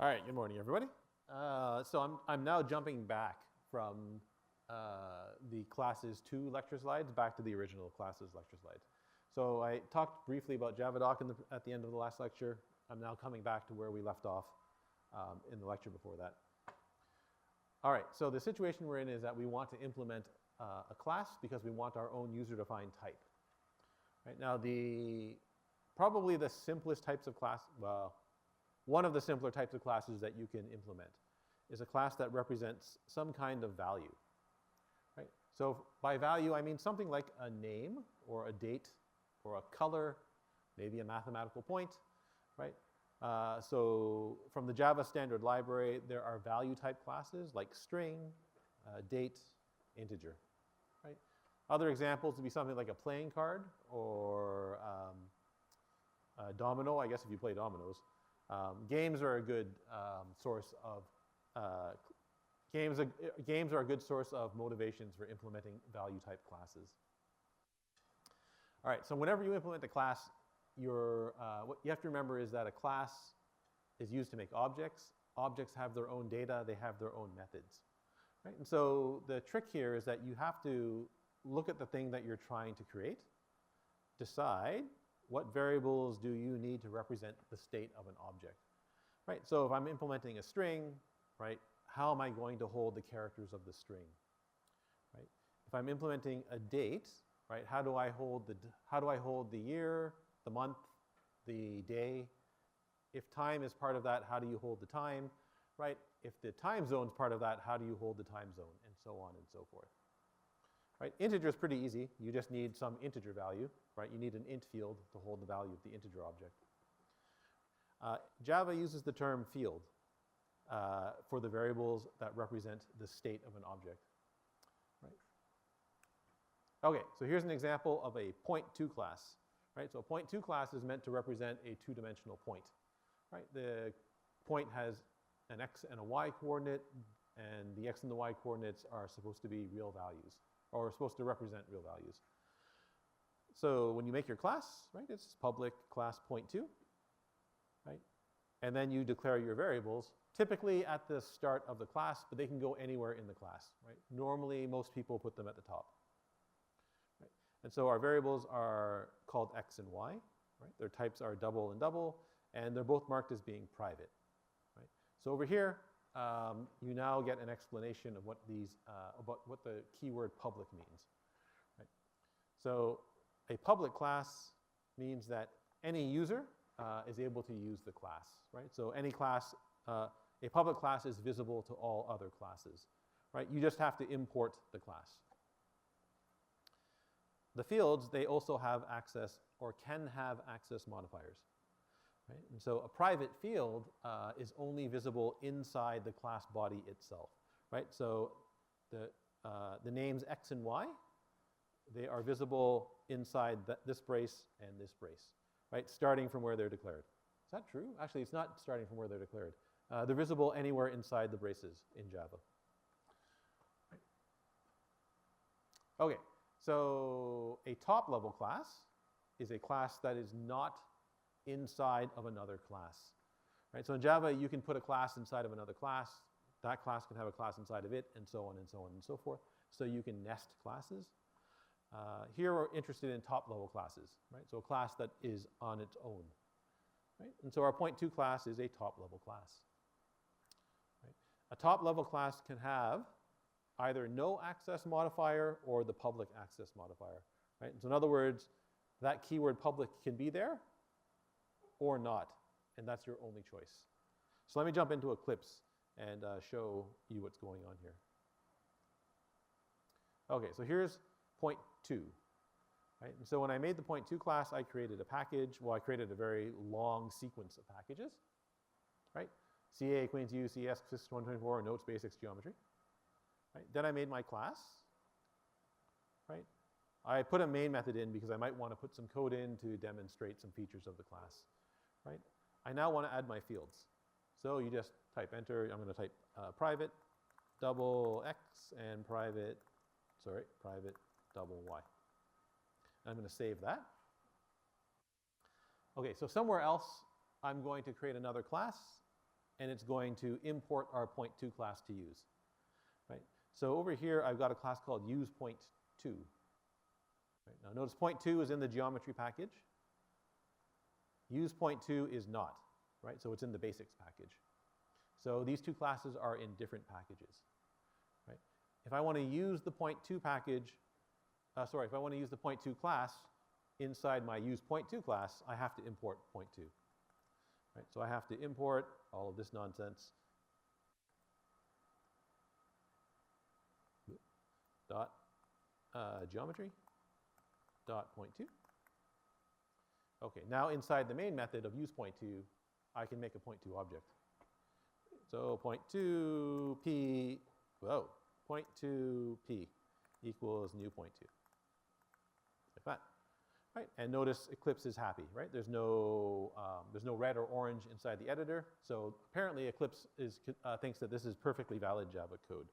All right, good morning, everybody. So I'm now jumping back from the classes 2 lecture slides back to the original classes lecture slides. So I talked briefly about Javadoc at the end of the last lecture. I'm now coming back to where we left off in the lecture before that. All right, so the situation we're in is that we want to implement a class because we want our own user-defined type. Right, now, probably the simplest types of class, well, one of the simpler types of classes that you can implement is a class that represents some kind of value. Right? So by value, I mean something like a name or a date or a color, maybe a mathematical point. Right? So from the Java standard library, there are value type classes like string, date, integer. Right? Other examples would be something like a playing card or a domino, I guess if you play dominoes. Games are a good source of games are a good source of motivations for implementing value type classes. All right, so whenever you implement a class, what you have to remember is that a class is used to make objects. Objects have their own data, they have their own methods. Right? And so the trick here is that you have to look at the thing that you're trying to create, decide what variables do you need to represent the state of an object, right? So if I'm implementing a string, right, how am I going to hold the characters of the string, right? If I'm implementing a date, right, how do I hold the year, the month, the day? If time is part of that, how do you hold the time, right? If the time zone is part of that, how do you hold the time zone, and so on and so forth. Right? Integer is pretty easy. You just need some integer value, right? You need an int field to hold the value of the integer object. Java uses the term field for the variables that represent the state of an object. Right? Okay, so here's an example of a point2 class. Right? So a point2 class is meant to represent a two-dimensional point. Right? The point has an x and a y coordinate, and the x and the y coordinates are supposed to be real values, or supposed to represent real values. So when you make your class, right, it's public class point2, right? And then you declare your variables, typically at the start of the class, but they can go anywhere in the class, right? Normally, most people put them at the top. Right? And so our variables are called x and y, right? Their types are double and double, and they're both marked as being private, right? So over here, you now get an explanation of what about what the keyword public means. Right? So a public class means that any user is able to use the class. Right? So any class, a public class is visible to all other classes. Right? You just have to import the class. The fields, they also have access or can have access modifiers. Right? And so a private field is only visible inside the class body itself. Right? So the names x and y, they are visible inside this brace and this brace, right? Starting from where they're declared. Is that true? Actually, it's not starting from where they're declared. They're visible anywhere inside the braces in Java. Right? Okay, so a top-level class is a class that is not inside of another class. Right? So in Java, you can put a class inside of another class. That class can have a class inside of it, and so on and so on and so forth. So you can nest classes. Here we're interested in top-level classes. Right? So a class that is on its own. Right? And so our point2 class is a top-level class. Right? A top-level class can have either no access modifier or the public access modifier. Right? So in other words, that keyword public can be there or not, and that's your only choice. So let me jump into Eclipse and show you what's going on here. Okay, so here's point2. Right? And so when I made the point2 class, I created a package. Well, I created a very long sequence of packages. Right? CA, Queens U, CISC124, Notes Basics Geometry. Right? Then I made my class. Right? I put a main method in because I might want to put some code in to demonstrate some features of the class. Right? I now want to add my fields. So you just type enter. I'm going to type private double x and private double y. And I'm going to save that. Okay, so somewhere else, I'm going to create another class and it's going to import our point2 class to use, right? So over here, I've got a class called usePoint2. Right? Now notice point2 is in the geometry package. usePoint2 is not, right? So it's in the basics package. So these two classes are in different packages, right? If I want to use the point2 package, if I want to use the point2 class inside my usePoint2 class, I have to import point2. Right? So I have to import all of this nonsense. Dot geometry dot point2. Okay, now inside the main method of usePoint2, I can make a point2 object. So point2p equals new point2. Like that. Right? And notice Eclipse is happy, right? There's no red or orange inside the editor. So apparently Eclipse thinks that this is perfectly valid Java code.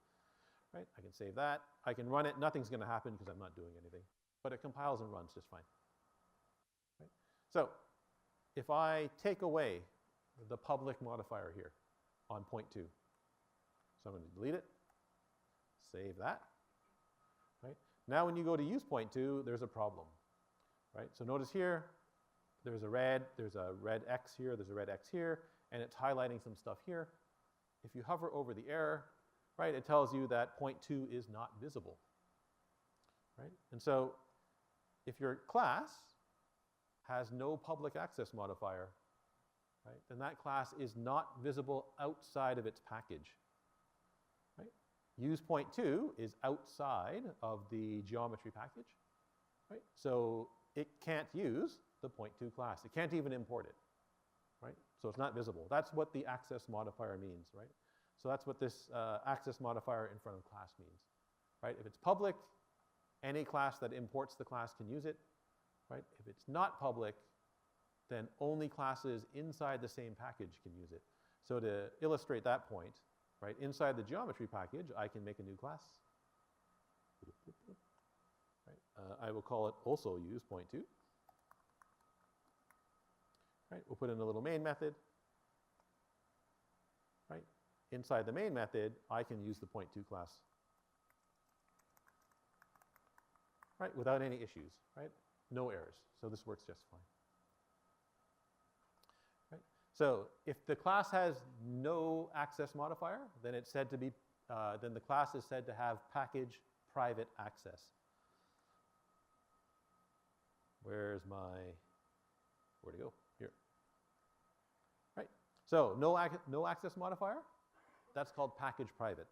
Right? I can save that. I can run it. Nothing's going to happen because I'm not doing anything. But it compiles and runs just fine. Right? So if I take away the public modifier here on point2, so I'm going to delete it, save that. Right? Now when you go to use point2, there's a problem. Right? So notice here, there's a red X here, there's a red X here, and it's highlighting some stuff here. If you hover over the error, right, it tells you that point2 is not visible. Right? And so if your class has no public access modifier, right, then that class is not visible outside of its package. Right? Use point2 is outside of the geometry package. Right? So it can't use the point2 class. It can't even import it, right? So it's not visible. That's what the access modifier means, right? So that's what this access modifier in front of class means, right? If it's public, any class that imports the class can use it, right? If it's not public, then only classes inside the same package can use it. So to illustrate that point, right, inside the geometry package, I can make a new class. I will call it also use point2. Right, we'll put in a little main method. Right, inside the main method, I can use the point2 class. Right, without any issues. Right, no errors. So this works just fine. Right, so if the class has no access modifier, then it's said to be, then the class is said to have package private access. Where's where'd it go? Here. Right, so no access modifier, that's called package private.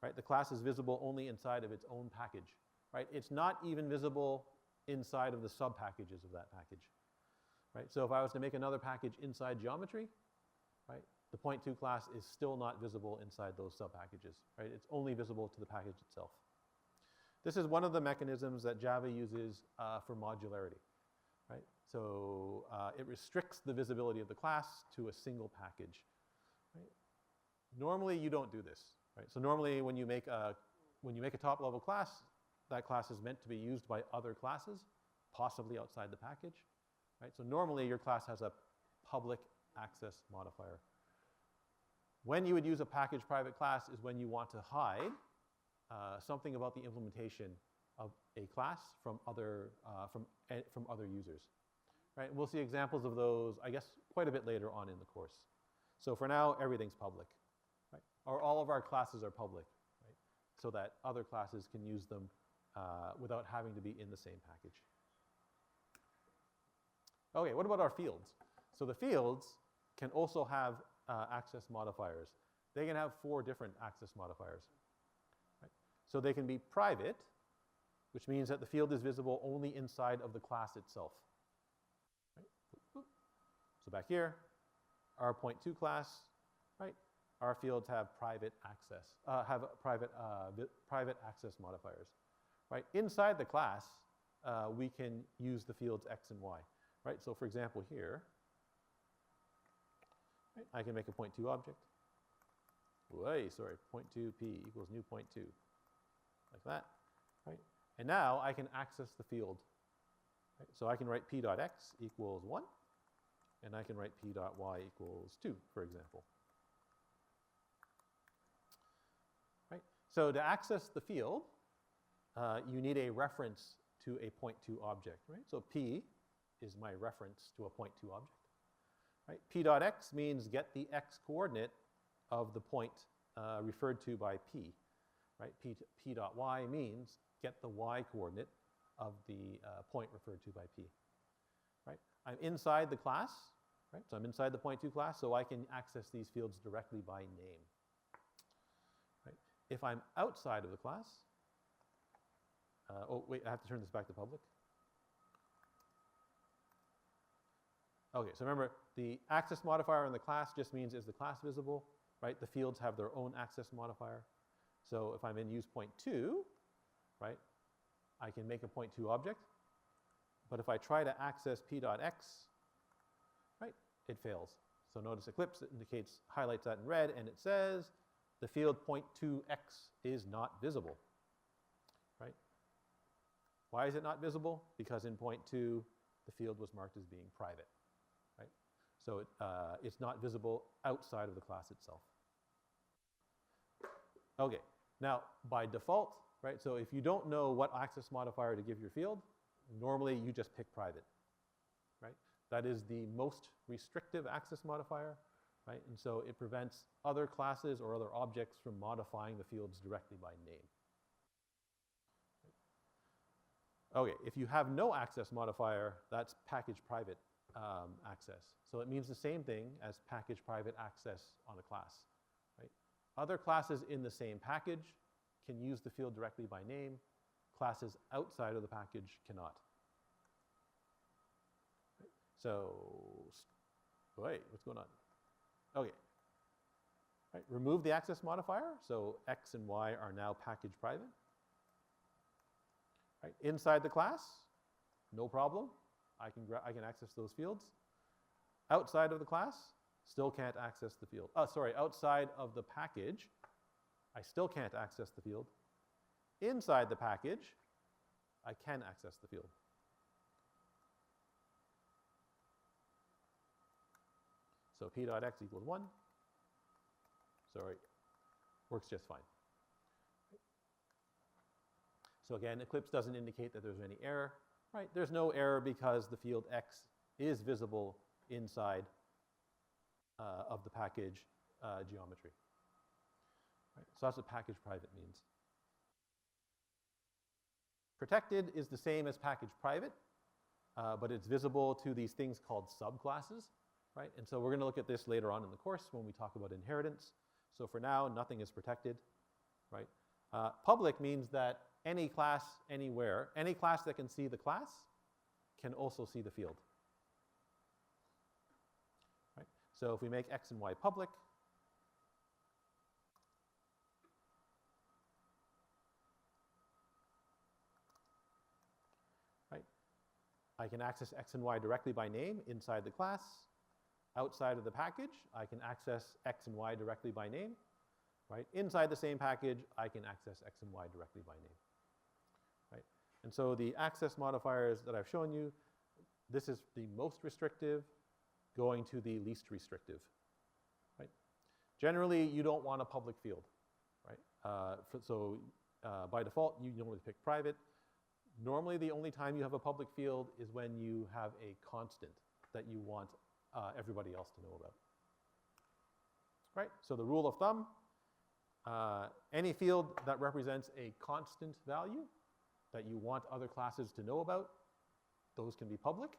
Right, the class is visible only inside of its own package. Right, it's not even visible inside of the sub-packages of that package. Right, so if I was to make another package inside geometry, right, the point2 class is still not visible inside those sub-packages. Right, it's only visible to the package itself. This is one of the mechanisms that Java uses for modularity. Right? So it restricts the visibility of the class to a single package. Right? Normally, you don't do this. Right? So normally, when you make a top-level class, that class is meant to be used by other classes, possibly outside the package. Right? So normally, your class has a public access modifier. When you would use a package private class is when you want to hide something about the implementation of a class from other users. Right? We'll see examples of those, I guess, quite a bit later on in the course. So for now, everything's public. Right? Or all of our classes are public, right? So that other classes can use them without having to be in the same package. Okay, what about our fields? So the fields can also have access modifiers. They can have 4 different access modifiers. Right? So they can be private, which means that the field is visible only inside of the class itself. Right? So back here, our point2 class, right? Our fields have private access, private access modifiers. Right? Inside the class, we can use the fields x and y. Right? So for example here, right, I can make a point2 object. Point2p equals new point2. Like that. Right? And now I can access the field. Right? So I can write p.x equals 1, and I can write p.y equals 2, for example. So to access the field, you need a reference to a point2 object, right? So P is my reference to a point2 object, right? P.x means get the x coordinate of the point referred to by P, right? P.y means get the y coordinate of the point referred to by P, right? I'm inside the class, right? So I'm inside the point2 class, so I can access these fields directly by name, right? If I'm outside of the class, oh wait, I have to turn this back to public. Okay, so remember, the access modifier in the class just means is the class visible, right? The fields have their own access modifier. So if I'm in use point2, right, I can make a point2 object. But if I try to access P.x, right, it fails. So notice Eclipse indicates, highlights that in red, and it says the field point2x is not visible, right? Why is it not visible? Because in point2, the field was marked as being private, right? So it's not visible outside of the class itself. Okay, now by default, right, so if you don't know what access modifier to give your field, normally you just pick private, right? That is the most restrictive access modifier, right? And so it prevents other classes or other objects from modifying the fields directly by name. Okay, if you have no access modifier, that's package private access. So it means the same thing as package private access on a class, right? Other classes in the same package can use the field directly by name. Classes outside of the package cannot. Right? So, wait, what's going on? Okay. Right, remove the access modifier. So x and y are now package private. Right, inside the class, no problem. I can access those fields. Outside of the class, still can't access the field. Oh, sorry, outside of the package, I still can't access the field. Inside the package, I can access the field. So P.x equals 1. Sorry, works just fine. So again, Eclipse doesn't indicate that there's any error, right? There's no error because the field x is visible inside of the package geometry. Right? So that's what package private means. Protected is the same as package private, but it's visible to these things called subclasses, right? And so we're going to look at this later on in the course when we talk about inheritance. So for now, nothing is protected, right? Public means that any class anywhere, any class that can see the class can also see the field. Right? So if we make x and y public, right, I can access x and y directly by name inside the class. Outside of the package, I can access x and y directly by name. Right? Inside the same package, I can access x and y directly by name. Right? And so the access modifiers that I've shown you, this is the most restrictive going to the least restrictive. Right? Generally, you don't want a public field. Right? By default, you normally pick private. Normally, the only time you have a public field is when you have a constant that you want everybody else to know about. Right? So the rule of thumb, any field that represents a constant value that you want other classes to know about, those can be public.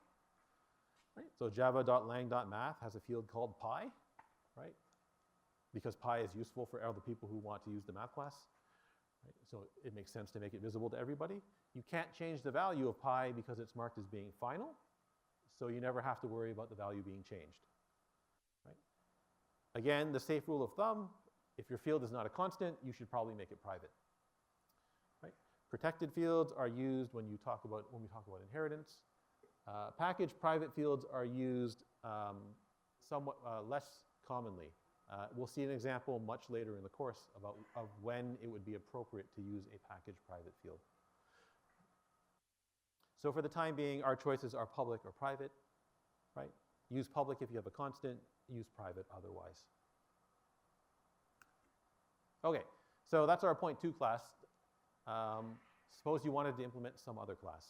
Right? So java.lang.math has a field called pi, right? Because pi is useful for other people who want to use the math class. Right? So it makes sense to make it visible to everybody. You can't change the value of pi because it's marked as being final, so you never have to worry about the value being changed. Right? Again, the safe rule of thumb, if your field is not a constant, you should probably make it private. Right? Protected fields are used when we talk about inheritance. Package private fields are used somewhat less commonly. We'll see an example much later in the course of when it would be appropriate to use a package private field. So for the time being, our choices are public or private. Right? Use public if you have a constant, use private otherwise. Okay, So that's our point2 class. Suppose you wanted to implement some other class,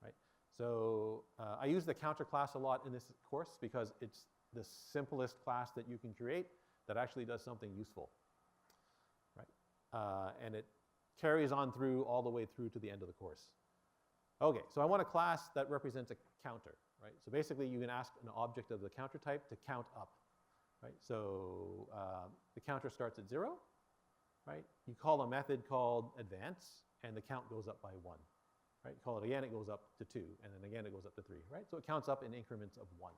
right? So I use the counter class a lot in this course because it's the simplest class that you can create that actually does something useful, right? And it carries on through all the way through to the end of the course. Okay, so I want a class that represents a counter, right? So basically you can ask an object of the counter type to count up, right? So the counter starts at 0, right? You call a method called advance, and the count goes up by 1, right? You call it again, it goes up to 2, and then again it goes up to 3, right? So it counts up in increments of 1,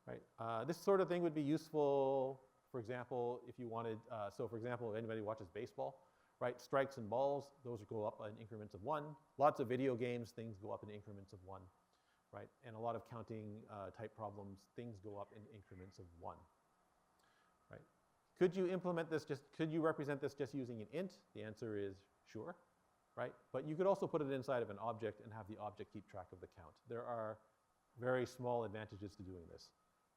right? This sort of thing would be useful, for example, if you wanted, so for example, if anybody watches baseball, right? Strikes and balls, those go up in increments of 1. Lots of video games, things go up in increments of 1, right? And a lot of counting type problems, things go up in increments of 1, right? Could you implement this could you represent this just using an int? The answer is sure, right? But you could also put it inside of an object and have the object keep track of the count. There are very small advantages to doing this,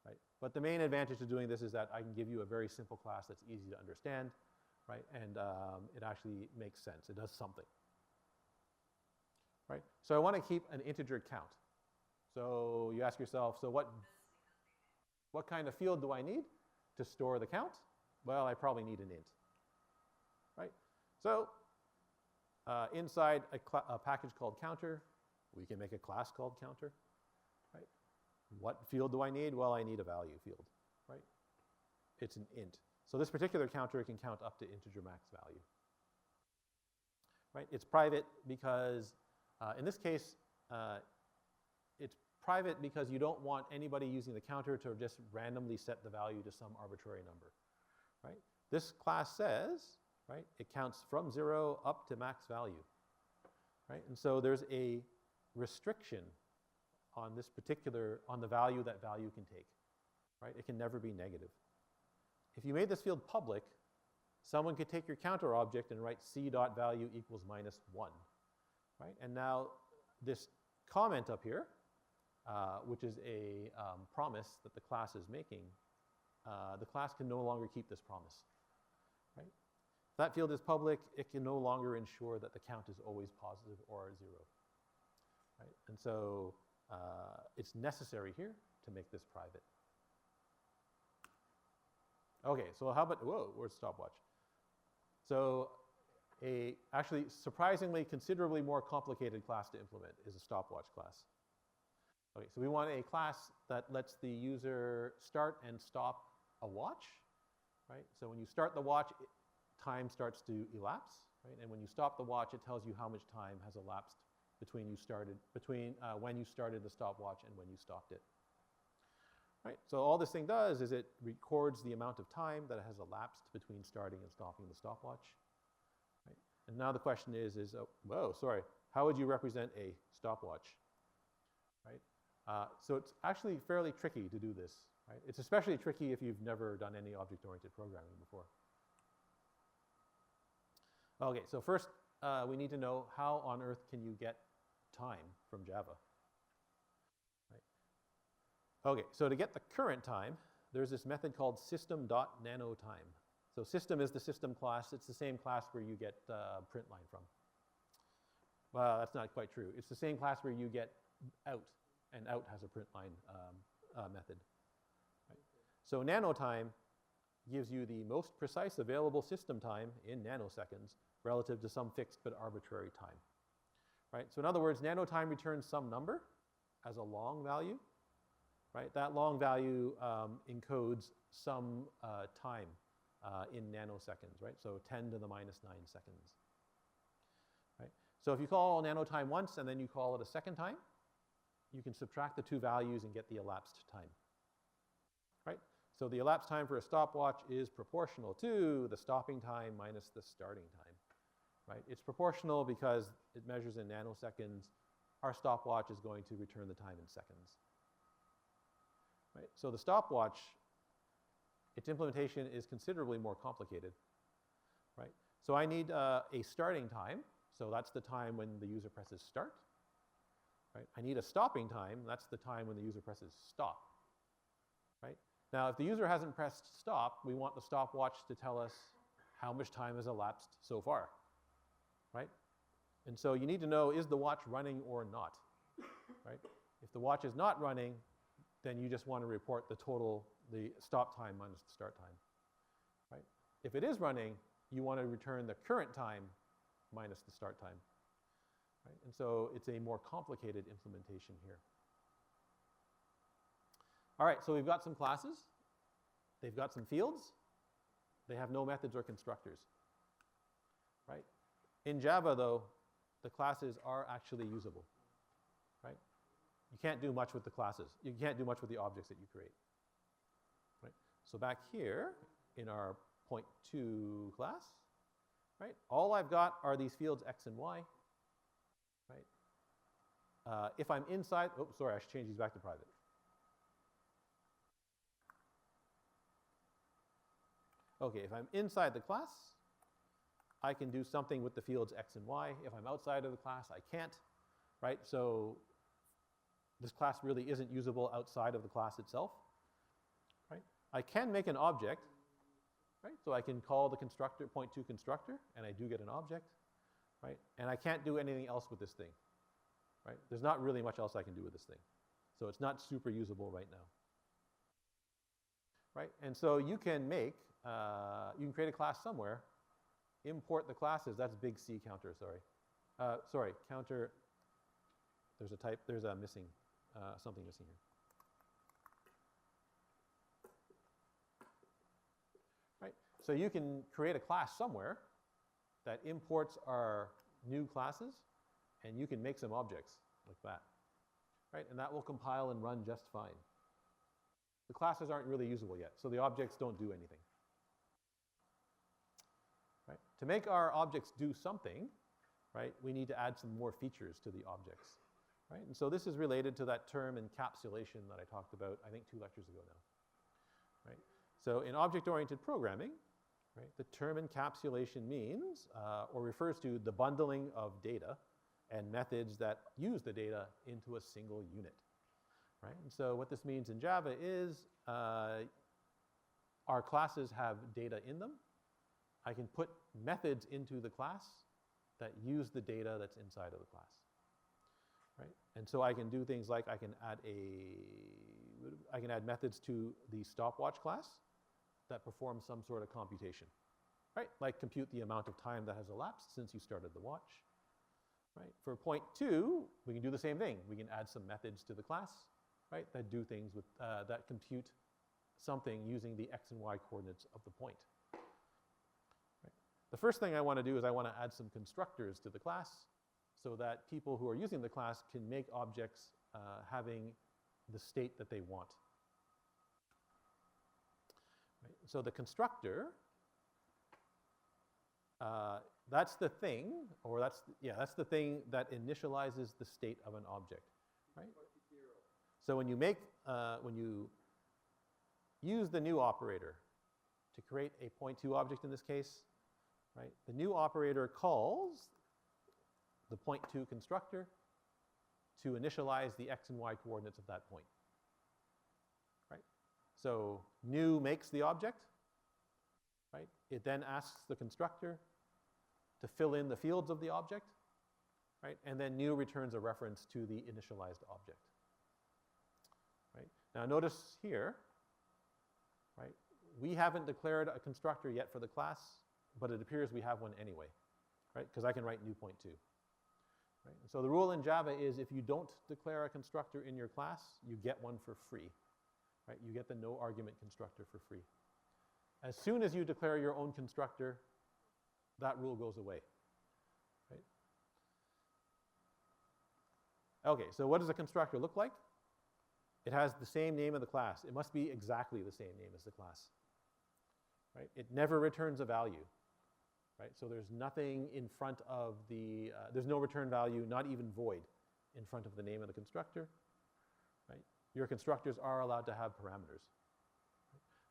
right? But the main advantage to doing this is that I can give you a very simple class that's easy to understand, right? And it actually makes sense. It does something, right? So I want to keep an integer count. So you ask yourself, so what kind of field do I need to store the count? Well, I probably need an int, right? So inside a package called counter, we can make a class called counter, right? What field do I need? Well, I need a value field, right? It's an int. So this particular counter can count up to integer max value, right? It's private because, in this case, it's private because you don't want anybody using the counter to just randomly set the value to some arbitrary number, right? This class says, right, it counts from 0 up to max value, right? And so there's a restriction on this particular, on the value that value can take, right? It can never be negative. If you made this field public, someone could take your counter object and write c.value equals -1, right? And now this comment up here, which is a promise that the class is making, the class can no longer keep this promise, right? If that field is public, it can no longer ensure that the count is always positive or 0, right? And so it's necessary here to make this private. Okay, so how about, whoa, where's stopwatch? So actually surprisingly considerably more complicated class to implement is a stopwatch class. Okay, so we want a class that lets the user start and stop a watch, right? So when you start the watch, time starts to elapse, right? And when you stop the watch, it tells you how much time has elapsed between when you started the stopwatch and when you stopped it. Right? So all this thing does is it records the amount of time that has elapsed between starting and stopping the stopwatch. Right? And now the question is how would you represent a stopwatch? Right? So it's actually fairly tricky to do this. Right? It's especially tricky if you've never done any object-oriented programming before. Okay, so first we need to know how on earth can you get time from Java. Okay, so to get the current time, there's this method called system.nanotime. So system is the system class. It's the same class where you get print line from. Well, that's not quite true. It's the same class where you get out, and out has a print line method. Right? So nanotime gives you the most precise available system time in nanoseconds relative to some fixed but arbitrary time. Right? So in other words, nanotime returns some number as a long value. Right? That long value encodes some time in nanoseconds, right? So 10 to the -9 seconds. Right? So if you call nanotime once and then you call it a second time, you can subtract the two values and get the elapsed time. Right? So the elapsed time for a stopwatch is proportional to the stopping time minus the starting time. Right? It's proportional because it measures in nanoseconds. Our stopwatch is going to return the time in seconds. Right? So the stopwatch, its implementation is considerably more complicated. Right? So I need a starting time. So that's the time when the user presses start. Right? I need a stopping time. That's the time when the user presses stop. Right? Now, if the user hasn't pressed stop, we want the stopwatch to tell us how much time has elapsed so far, right? And so you need to know, is the watch running or not, right? If the watch is not running, then you just want to report the total, the stop time minus the start time, right? If it is running, you want to return the current time minus the start time, right? And so it's a more complicated implementation here. All right, so we've got some classes. They've got some fields. They have no methods or constructors, right? In Java, though, the classes are actually usable, right? You can't do much with the classes. You can't do much with the objects that you create, right? So back here in our point2 class, right, all I've got are these fields x and y, right? If I'm inside, oh, sorry, I should change these back to private. Okay, if I'm inside the class, I can do something with the fields x and y. If I'm outside of the class, I can't, right? So this class really isn't usable outside of the class itself, right? I can make an object, right? So I can call the constructor, point2 constructor, and I do get an object, right? And I can't do anything else with this thing, right? There's not really much else I can do with this thing. So it's not super usable right now, right? And so you can make, you can create a class somewhere, import the classes. That's big C counter, sorry. Sorry, counter, there's a type, there's a missing, something missing here. Right, so you can create a class somewhere that imports our new classes, and you can make some objects like that, right? And that will compile and run just fine. The classes aren't really usable yet, so the objects don't do anything. Right? To make our objects do something, right, we need to add some more features to the objects, right? And so this is related to that term encapsulation that I talked about, I think 2 lectures ago now, right? So in object-oriented programming, right, the term encapsulation means, or refers to the bundling of data and methods that use the data into a single unit, right? And so what this means in Java is our classes have data in them. I can put methods into the class that use the data that's inside of the class, right? And so I can do things like I can add methods to the stopwatch class that perform some sort of computation, right? Like compute the amount of time that has elapsed since you started the watch, right? For point 2, we can do the same thing. We can add some methods to the class, right, that do things with, that compute something using the x and y coordinates of the point. The first thing I want to do is I want to add some constructors to the class so that people who are using the class can make objects having the state that they want. Right? So the constructor, that's the thing, or that's the thing that initializes the state of an object, right? So when you make, when you use the new operator to create a point2 object in this case, right, the new operator calls the point2 constructor to initialize the x and y coordinates of that point, right? So new makes the object, right? It then asks the constructor to fill in the fields of the object, right? And then new returns a reference to the initialized object, right? Now notice here, right, we haven't declared a constructor yet for the class, but it appears we have one anyway, right? Because I can write new point2. Right? So the rule in Java is if you don't declare a constructor in your class, you get one for free, right? You get the no argument constructor for free. As soon as you declare your own constructor, that rule goes away, right? Okay, so what does a constructor look like? It has the same name of the class. It must be exactly the same name as the class, right? It never returns a value. Right? So there's nothing in front of the, there's no return value, not even void, in front of the name of the constructor. Right? Your constructors are allowed to have parameters.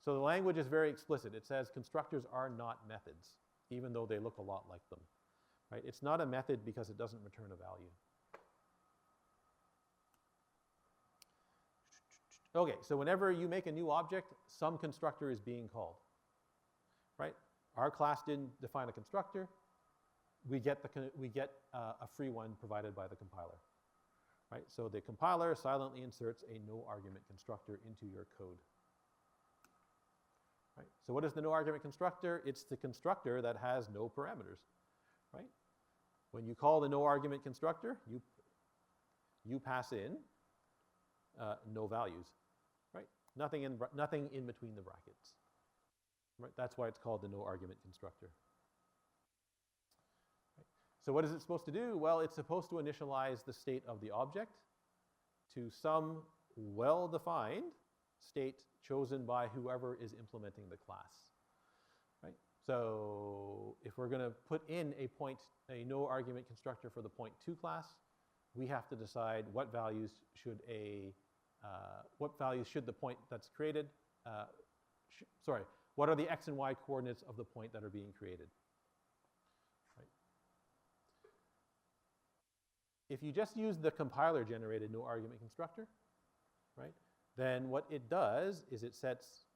So the language is very explicit. It says constructors are not methods, even though they look a lot like them. Right? It's not a method because it doesn't return a value. Okay, so whenever you make a new object, some constructor is being called. Right? Our class didn't define a constructor. We get a free one provided by the compiler. Right? So the compiler silently inserts a no argument constructor into your code. Right? So what is the no argument constructor? It's the constructor that has no parameters. Right? When you call the no argument constructor, you pass in no values. Right? Nothing in between the brackets. Right? That's why it's called the no argument constructor. Right? So what is it supposed to do? Well, it's supposed to initialize the state of the object to some well-defined state chosen by whoever is implementing the class. Right? So if we're going to put in a no argument constructor for the point2 class, we have to decide what values should the point that's created, what are the x and y coordinates of the point that are being created. Right? If you just use the compiler-generated no argument constructor, right, then what it does is it sets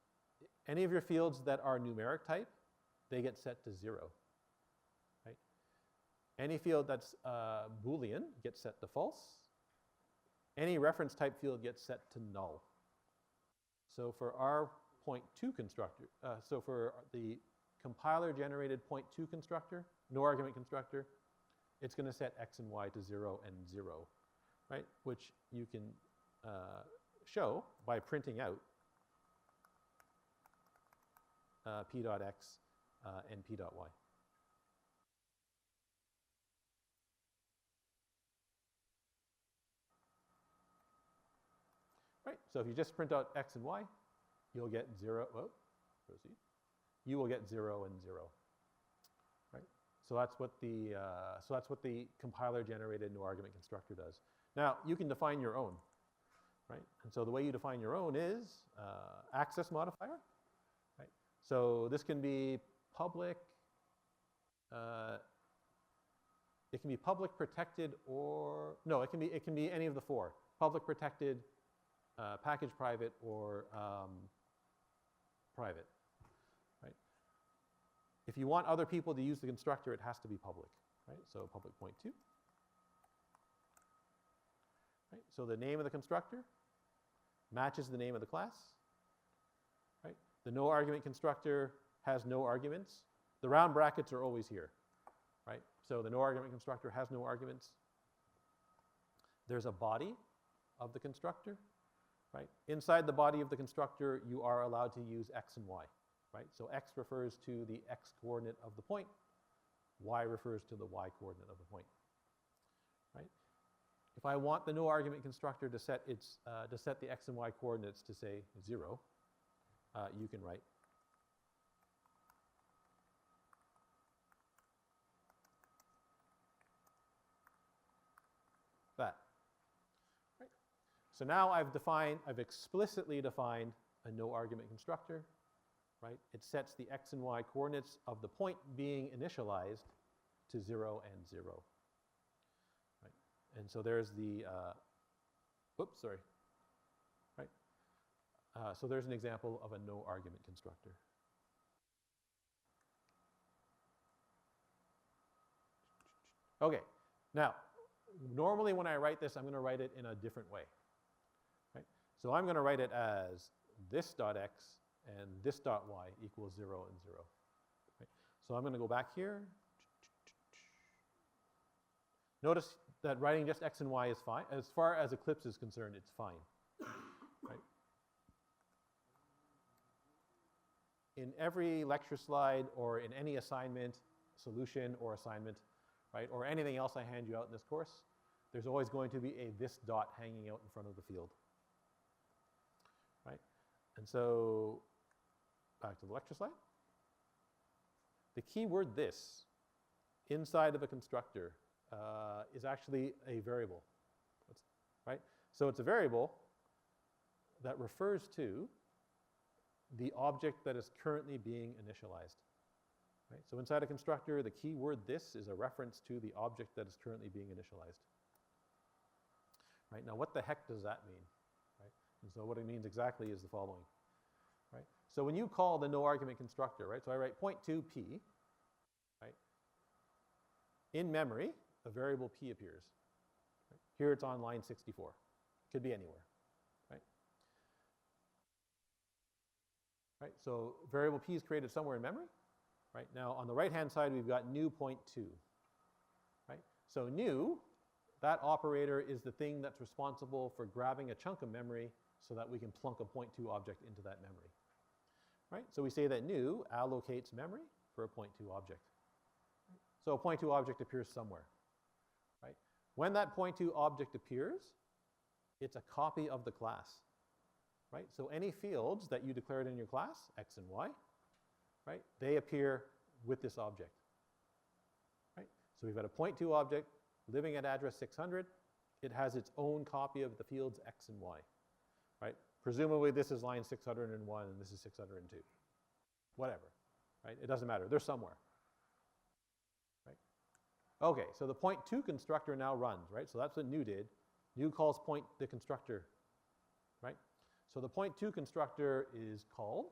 any of your fields that are numeric type, they get set to 0. Right? Any field that's Boolean gets set to false. Any reference type field gets set to null. So for our point2 constructor, so for the compiler-generated point2 constructor, no argument constructor, it's going to set x and y to 0 and 0, right? Which you can show by printing out p.x and p.y. Right, so if you just print out x and y, you'll get 0, proceed. You will get 0 and 0. Right? So that's what the compiler-generated no argument constructor does. Now, you can define your own. Right? And so the way you define your own is access modifier. Right? So this can be public, it can be public, protected, or no, it can be any of the four: public, protected, package private, or private. Right? If you want other people to use the constructor, it has to be public. Right? So public point2. Right? So the name of the constructor matches the name of the class. Right? The no argument constructor has no arguments. The round brackets are always here. Right? So the no argument constructor has no arguments. There's a body of the constructor. Right? Inside the body of the constructor, you are allowed to use x and y. Right? So x refers to the x coordinate of the point. Y refers to the y coordinate of the point. Right? If I want the no argument constructor to set the x and y coordinates to say 0, you can write that. Right? So now I've explicitly defined a no argument constructor. Right? It sets the x and y coordinates of the point being initialized to 0 and 0. Right? And so there's the, Right? So there's an example of a no argument constructor. Okay, now, normally when I write this, I'm going to write it in a different way. Right? So I'm going to write it as this.x and this.y equals 0 and 0. Right? So I'm going to go back here. Notice that writing just x and y is fine. As far as Eclipse is concerned, it's fine. Right? In every lecture slide or in any assignment, solution or assignment, right, or anything else I hand you out in this course, there's always going to be a this dot hanging out in front of the field. Right? And so, back to the lecture slide. The keyword this inside of a constructor is actually a variable. Right? So it's a variable that refers to the object that is currently being initialized. Right? So inside a constructor, the keyword this is a reference to the object that is currently being initialized. Right? Now, what the heck does that mean? Right? And so what it means exactly is the following. Right? So when you call the no argument constructor, right? So I write point 2p, right? In memory, a variable p appears. Right? Here it's on line 64. Could be anywhere, right? Right. So variable p is created somewhere in memory. Right. Now on the right-hand side, we've got new point 2. Right. So new, that operator is the thing that's responsible for grabbing a chunk of memory so that we can plunk a point 2 object into that memory. Right? So we say that new allocates memory for a point 2 object. So a point 2 object appears somewhere. Right? When that point 2 object appears, it's a copy of the class. Right? So any fields that you declared in your class, x and y, right, they appear with this object. Right? So we've got a point 2 object living at address 600. It has its own copy of the fields x and y. Right? Presumably this is line 601 and this is 602. Whatever. Right? It doesn't matter. They're somewhere. Right? Okay, so the point 2 constructor now runs, right? So that's what new did. New calls the constructor, right? So the point 2 constructor is called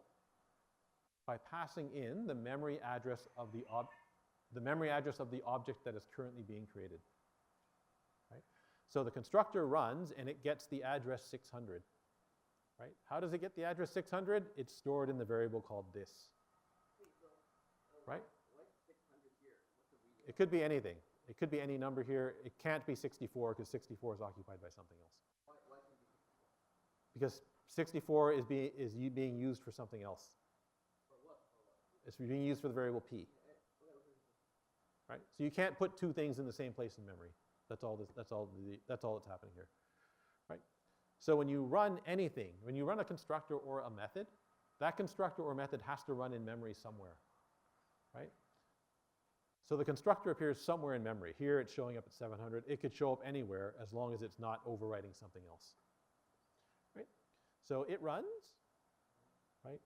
by passing in the memory address of the object that is currently being created. Right? So the constructor runs and it gets the address 600. Right? How does it get the address 600? It's stored in the variable called this. Right? It could be anything. It could be any number here. It can't be 64 because 64 is occupied by something else. Because 64 is being used for something else. It's being used for the variable p. Right? So you can't put two things in the same place in memory. That's all that's happening here. Right? So when you run anything, when you run a constructor or a method, that constructor or method has to run in memory somewhere. Right? So the constructor appears somewhere in memory. Here it's showing up at 700. It could show up anywhere as long as it's not overwriting something else. Right? So it runs, right?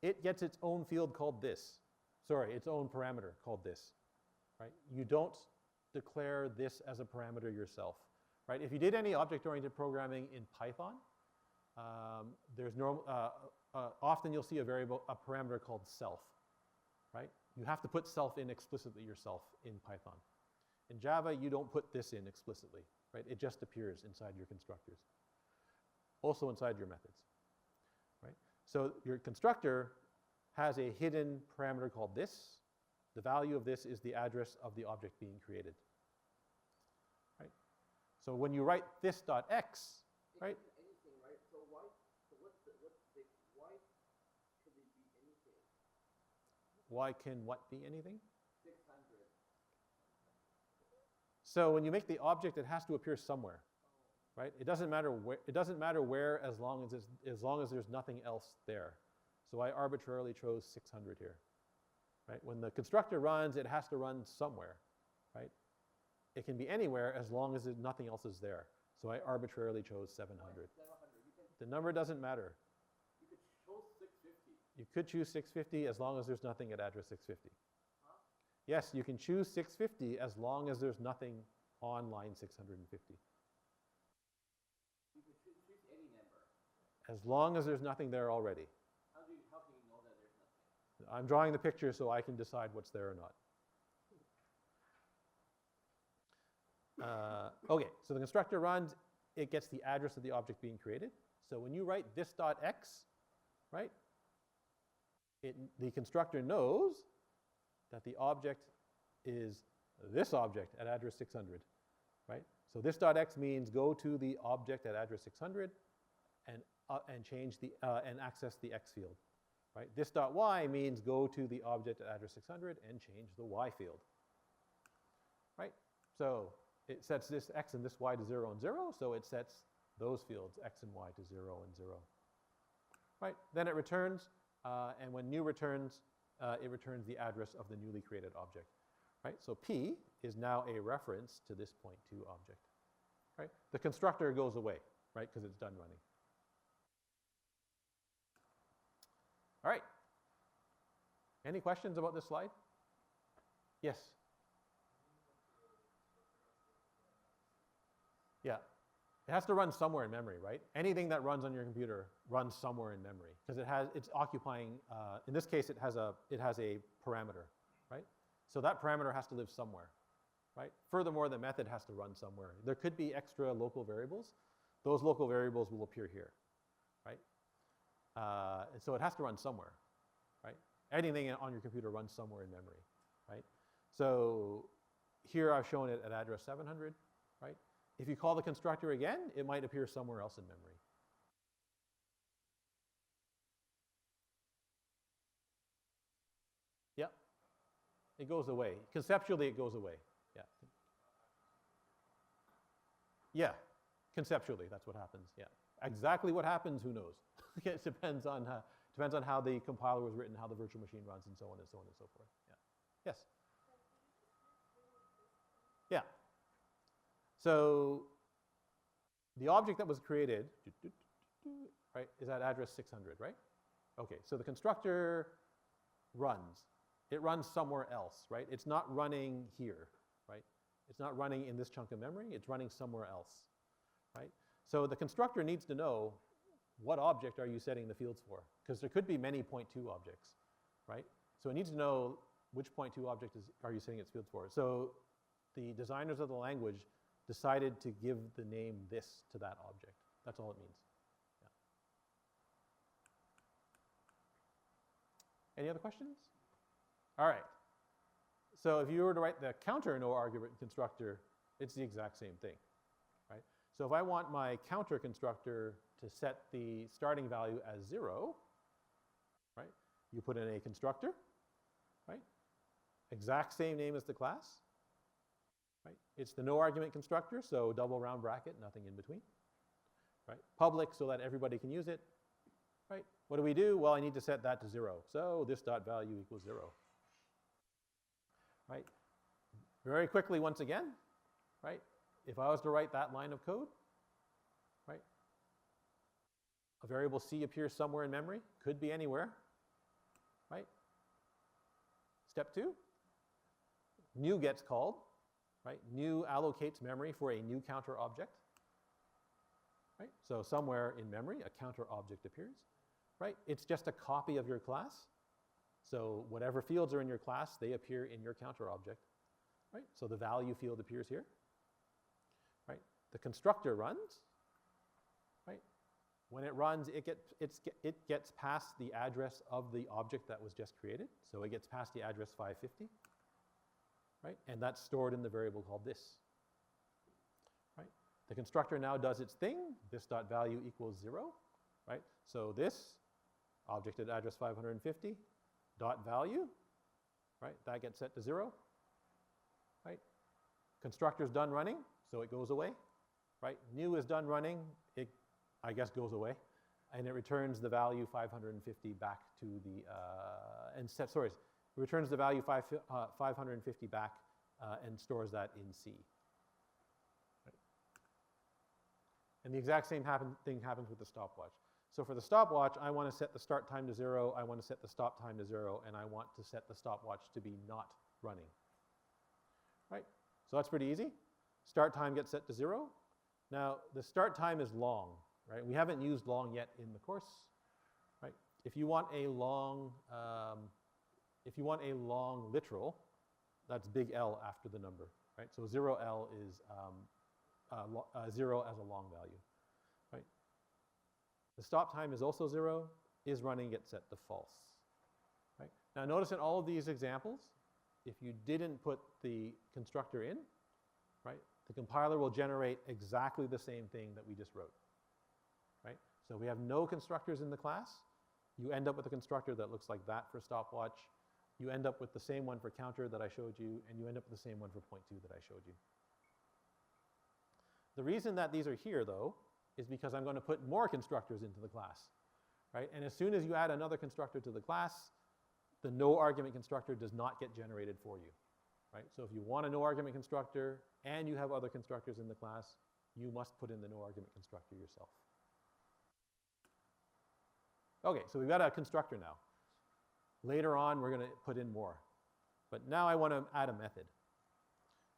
It gets its own field called this. Sorry, its own parameter called this. Right? You don't declare this as a parameter yourself. Right? If you did any object-oriented programming in Python, often you'll see a parameter called self. Right? You have to put self in explicitly yourself in Python. In Java, you don't put this in explicitly. Right? It just appears inside your constructors. Also inside your methods. Right? So your constructor has a hidden parameter called this. The value of this is the address of the object being created. Right? So when you write this.x, right? Anything, right? So why? So what's the why could it be anything? Why can what be anything? 600. So when you make the object, it has to appear somewhere. Right? It doesn't matter where. It doesn't matter where as long as there's nothing else there. So I arbitrarily chose 600 here. Right? When the constructor runs, it has to run somewhere. Right? It can be anywhere as long as nothing else is there. So I arbitrarily chose 700. 700. The number doesn't matter. You could choose 650. You could choose 650 as long as there's nothing at address 650. Huh? Yes, you can choose 650 as long as there's nothing on line 650. You could choose any number. As long as there's nothing there already. How can you know that there's nothing? I'm drawing the picture so I can decide what's there or not. Okay, so the constructor runs, it gets the address of the object being created. So when you write this.x, right, the constructor knows that the object is this object at address 600, right? So this.x means go to the object at address 600 and change and access the x field, right? This.y means go to the object at address 600 and change the y field, right? So it sets this x and this y to 0 and 0, so it sets those fields x and y to 0 and 0, right? Then it returns, and when new returns, it returns the address of the newly created object, right? So P is now a reference to this point 2 object, right? The constructor goes away, right, because it's done running. All right. Any questions about this slide? Yes. Yeah. It has to run somewhere in memory, right? Anything that runs on your computer runs somewhere in memory because it's occupying, in this case, it has a parameter, right? So that parameter has to live somewhere, right? Furthermore, the method has to run somewhere. There could be extra local variables. Those local variables will appear here, right? And so it has to run somewhere, right? Anything on your computer runs somewhere in memory, right? So here I've shown it at address 700, right? If you call the constructor again, it might appear somewhere else in memory. Yep. It goes away. Conceptually, it goes away. Yeah. Yeah. Conceptually, that's what happens. Yeah. Exactly what happens, who knows? It depends on how the compiler was written, how the virtual machine runs, and so on and so on and so forth. Yeah. Yes. Yeah. So the object that was created, right, is at address 600, right? Okay, so the constructor runs. It runs somewhere else, right? It's not running here, right? It's not running in this chunk of memory. It's running somewhere else, right? So the constructor needs to know what object are you setting the fields for, because there could be many .2 objects, right? So it needs to know which .2 object are you setting its fields for. So the designers of the language decided to give the name this to that object. That's all it means. Yeah. Any other questions? All right. So if you were to write the counter no argument constructor, it's the exact same thing, right? So if I want my counter constructor to set the starting value as 0, right? You put in a constructor, right? Exact same name as the class. Right? It's the no argument constructor, so double round bracket, nothing in between. Right? Public so that everybody can use it. Right? What do we do? Well, I need to set that to 0. So this dot value equals 0. Right? Very quickly once again, right? If I was to write that line of code, right? A variable C appears somewhere in memory, could be anywhere. Right? Step 2, new gets called. Right? New allocates memory for a new counter object. Right? So somewhere in memory, a counter object appears. Right? It's just a copy of your class. So whatever fields are in your class, they appear in your counter object. Right? So the value field appears here. Right? The constructor runs. Right? When it runs, it gets past the address of the object that was just created. So it gets past the address 550. Right? And that's stored in the variable called this. Right? The constructor now does its thing. This dot value equals 0. Right? So this object at address 550 dot value, right? That gets set to 0. Right? Constructor's done running, so it goes away. Right? New is done running, it I guess goes away, and it returns the value 550 back to the returns the value 550 back and stores that in C. Right? And the exact same thing happens with the stopwatch. So for the stopwatch, I want to set the start time to 0, I want to set the stop time to 0, and I want to set the stopwatch to be not running. Right? So that's pretty easy. Start time gets set to 0. Now, the start time is long, right? We haven't used long yet in the course, right? If you want a long literal, that's big L after the number, right? So 0L is 0 as a long value, right? The stop time is also 0, is running gets set to false, right? Now notice in all of these examples, if you didn't put the constructor in, right, the compiler will generate exactly the same thing that we just wrote, right? So we have no constructors in the class. You end up with a constructor that looks like that for stopwatch. You end up with the same one for counter that I showed you, and you end up with the same one for .2 that I showed you. The reason that these are here, though, is because I'm going to put more constructors into the class, right? And as soon as you add another constructor to the class, the no argument constructor does not get generated for you, right? So if you want a no argument constructor and you have other constructors in the class, you must put in the no argument constructor yourself. Okay, so we've got a constructor now. Later on, we're going to put in more. But now I want to add a method,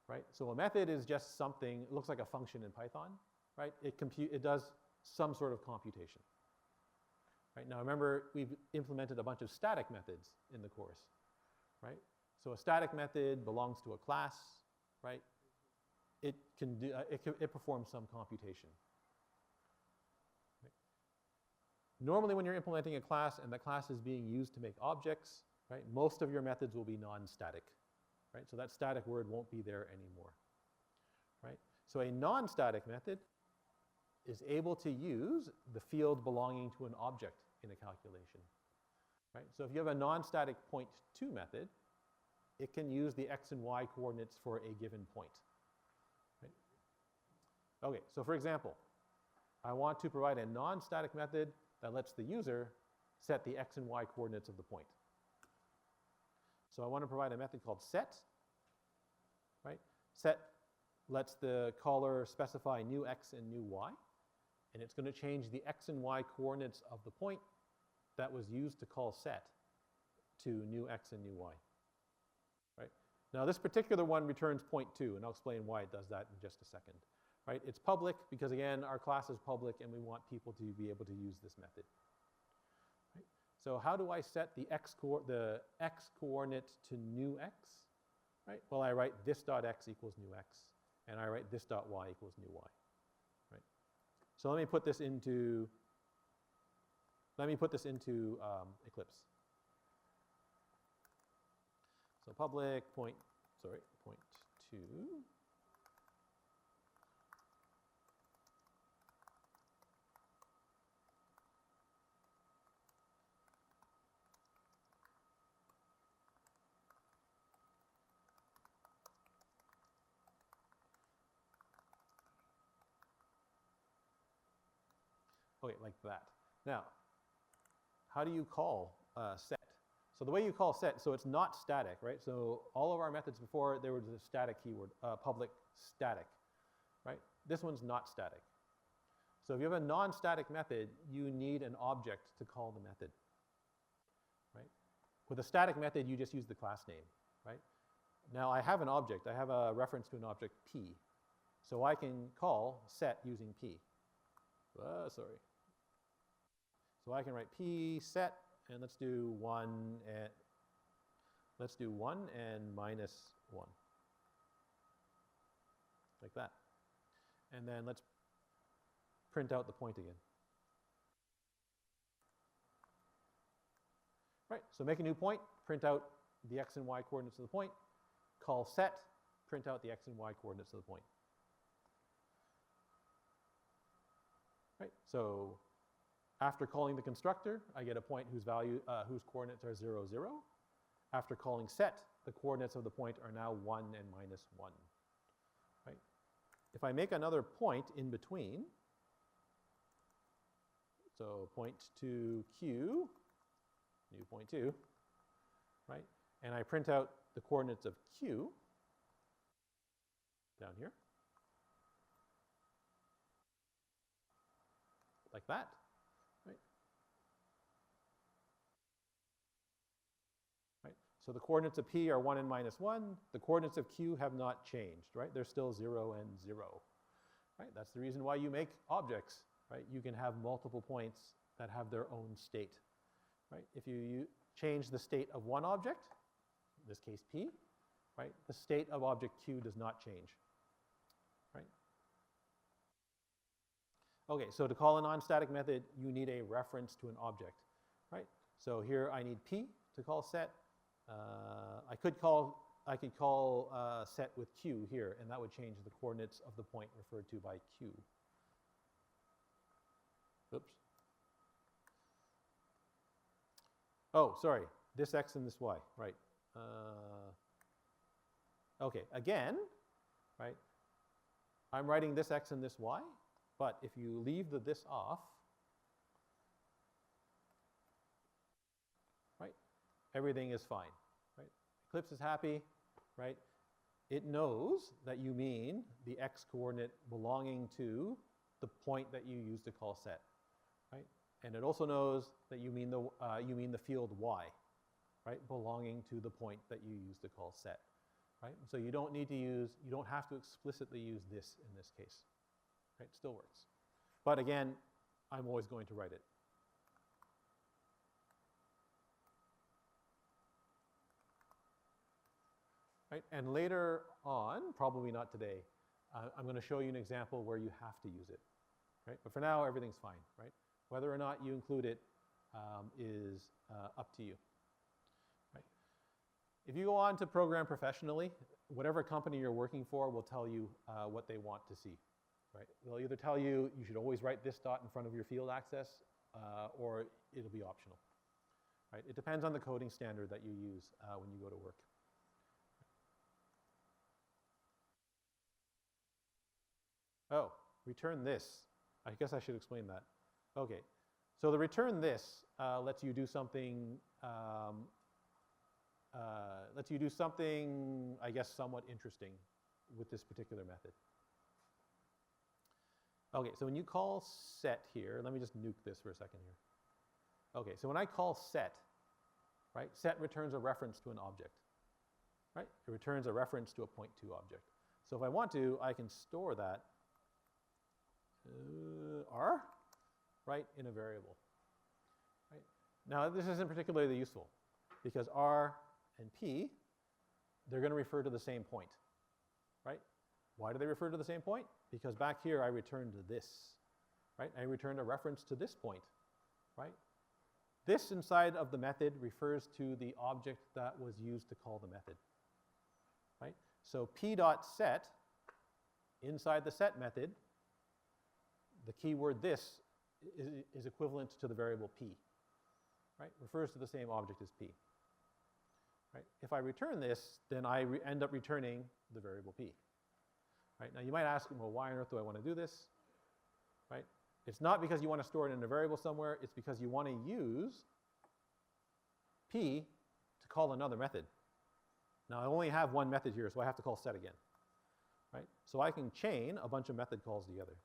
right? So a method is just something, it looks like a function in Python, right? It does some sort of computation. Right? Now remember, we've implemented a bunch of static methods in the course, right? So a static method belongs to a class, right? It can do, it performs some computation. Right? Normally when you're implementing a class and the class is being used to make objects, right, most of your methods will be non-static, right? So that static word won't be there anymore, right? So a non-static method is able to use the field belonging to an object in a calculation, right? So if you have a non-static point2 method, it can use the x and y coordinates for a given point, right? Okay, so for example, I want to provide a non-static method that lets the user set the x and y coordinates of the point. So I want to provide a method called set, right? Set lets the caller specify new x and new y, and it's going to change the x and y coordinates of the point that was used to call set to new x and new y, right? Now this particular one returns 0.2, and I'll explain why it does that in just a second, right? It's public because, again, our class is public and we want people to be able to use this method. Right? So how do I set the x coordinate to new x? Right? Well, I write this dot x equals new x, and I write this dot y equals new y. Right? So let me put this into Eclipse. So public point 2. Okay, like that. Now, how do you call set? So the way you call set, so it's not static, right? So all of our methods before, there was a static keyword, public static, right? This one's not static. So if you have a non-static method, you need an object to call the method, right? With a static method, you just use the class name, right? Now I have an object. I have a reference to an object P. So I can call set using P. Sorry. So I can write P set, and let's do 1 and minus 1. Like that. And then let's print out the point again. Right, so make a new point, print out the x and y coordinates of the point, call set, print out the x and y coordinates of the point. Right, so after calling the constructor, I get a point whose coordinates are 0, 0. After calling set, the coordinates of the point are now 1 and minus 1. Right? If I make another point in between, so point to Q, new point 2, right? And I print out the coordinates of Q down here, like that. Right? So the coordinates of P are 1 and minus 1. The coordinates of Q have not changed, right? They're still 0 and 0. Right? That's the reason why you make objects, right? You can have multiple points that have their own state, right? If you change the state of one object, in this case P, right? The state of object Q does not change, right? Okay, so to call a non-static method, you need a reference to an object, right? So here I need P to call set. I could call set with Q here, and that would change the coordinates of the point referred to by Q. Oops. Oh, sorry, this x and this y, right. Okay, again, right, I'm writing this x and this y, but if you leave the this off, right, everything is fine, right? Eclipse is happy, right? It knows that you mean the x coordinate belonging to the point that you use to call set, right? And it also knows that you mean the field y, right, belonging to the point that you use to call set, right? So you don't have to explicitly use this in this case, right? Still works. But again, I'm always going to write it. Right? And later on, probably not today, I'm going to show you an example where you have to use it. Right? But for now, everything's fine. Right? Whether or not you include it is up to you. Right? If you go on to program professionally, whatever company you're working for will tell you what they want to see. Right? They'll either tell you you should always write this dot in front of your field access, or it'll be optional. Right? It depends on the coding standard that you use when you go to work. Oh, return this. I guess I should explain that. Okay, so the return this lets you do something. I guess, somewhat interesting with this particular method. Okay, so when you call set here, let me just nuke this for a second here. Okay, so when I call set, right, set returns a reference to an object, right? It returns a reference to a point2 object. So if I want to, I can store that R, right, in a variable. Right? Now, this isn't particularly useful because R and P, they're going to refer to the same point, right? Why do they refer to the same point? Because back here I returned this, right? I returned a reference to this point, right? This inside of the method refers to the object that was used to call the method, right? So p.set inside the set method, the keyword this is equivalent to the variable p, right? Refers to the same object as p, right? If I return this, then I end up returning the variable p, right? Now you might ask, well, why on earth do I want to do this, right? It's not because you want to store it in a variable somewhere, it's because you want to use p to call another method. Now I only have one method here, so I have to call set again, right? So I can chain a bunch of method calls together.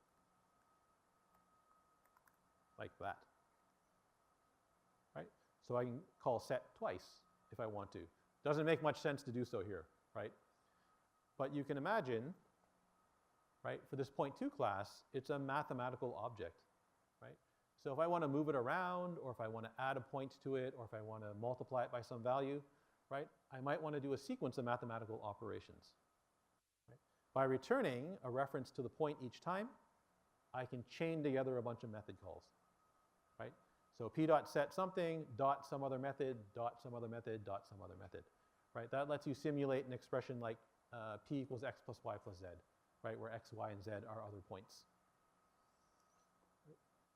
Like that, right? So I can call set twice if I want to. Doesn't make much sense to do so here, right? But you can imagine, right, for this point2 class, it's a mathematical object, right? So if I want to move it around, or if I want to add a point to it, or if I want to multiply it by some value, right, I might want to do a sequence of mathematical operations. Right? By returning a reference to the point each time, I can chain together a bunch of method calls. Right? So p.set something, dot some other method, dot some other method, dot some other method. Right? That lets you simulate an expression like p equals x plus y plus z, right? Where x, y, and z are other points.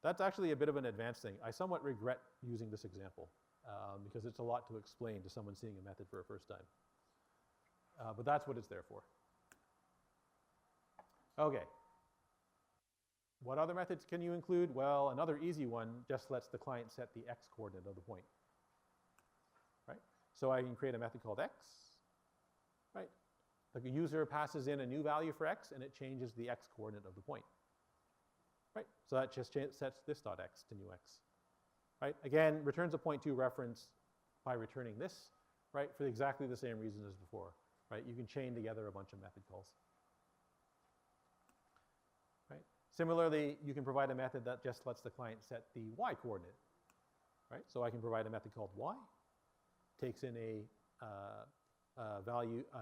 That's actually a bit of an advanced thing. I somewhat regret using this example because it's a lot to explain to someone seeing a method for a first time. But that's what it's there for. Okay. What other methods can you include? Well, another easy one just lets the client set the x coordinate of the point. Right? So I can create a method called x. Right? The user passes in a new value for x, and it changes the x coordinate of the point. Right? So that just sets this dot x to new x. Right? Again, returns a point2 reference by returning this, right? For exactly the same reason as before. Right? You can chain together a bunch of method calls. Right? Similarly, you can provide a method that just lets the client set the y coordinate. Right? So I can provide a method called y, takes in a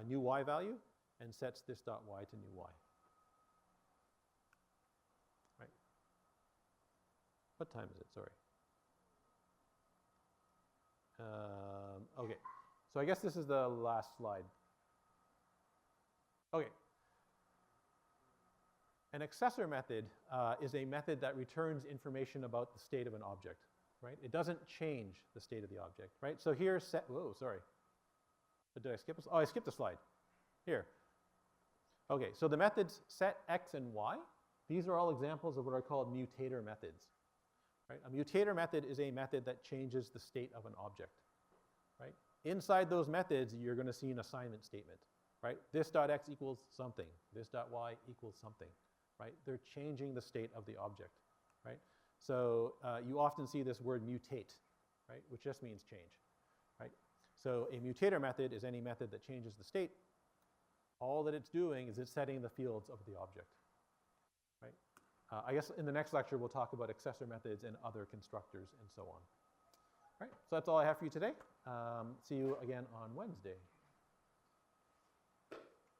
new y value, and sets this dot y to new y. Right? What time is it? Sorry. Okay. So I guess this is the last slide. Okay. An accessor method is a method that returns information about the state of an object, right? It doesn't change the state of the object, right? So here, whoa, sorry. Did I skip a slide? Oh, I skipped a slide. Here. Okay, so the methods set, x, and y, these are all examples of what are called mutator methods, right? A mutator method is a method that changes the state of an object, right? Inside those methods, you're going to see an assignment statement, right? This dot x equals something. This dot y equals something. Right? They're changing the state of the object, right? So you often see this word mutate, right? Which just means change, right? So a mutator method is any method that changes the state. All that it's doing is it's setting the fields of the object, right? I guess in the next lecture, we'll talk about accessor methods and other constructors and so on. All right, so that's all I have for you today. See you again on Wednesday.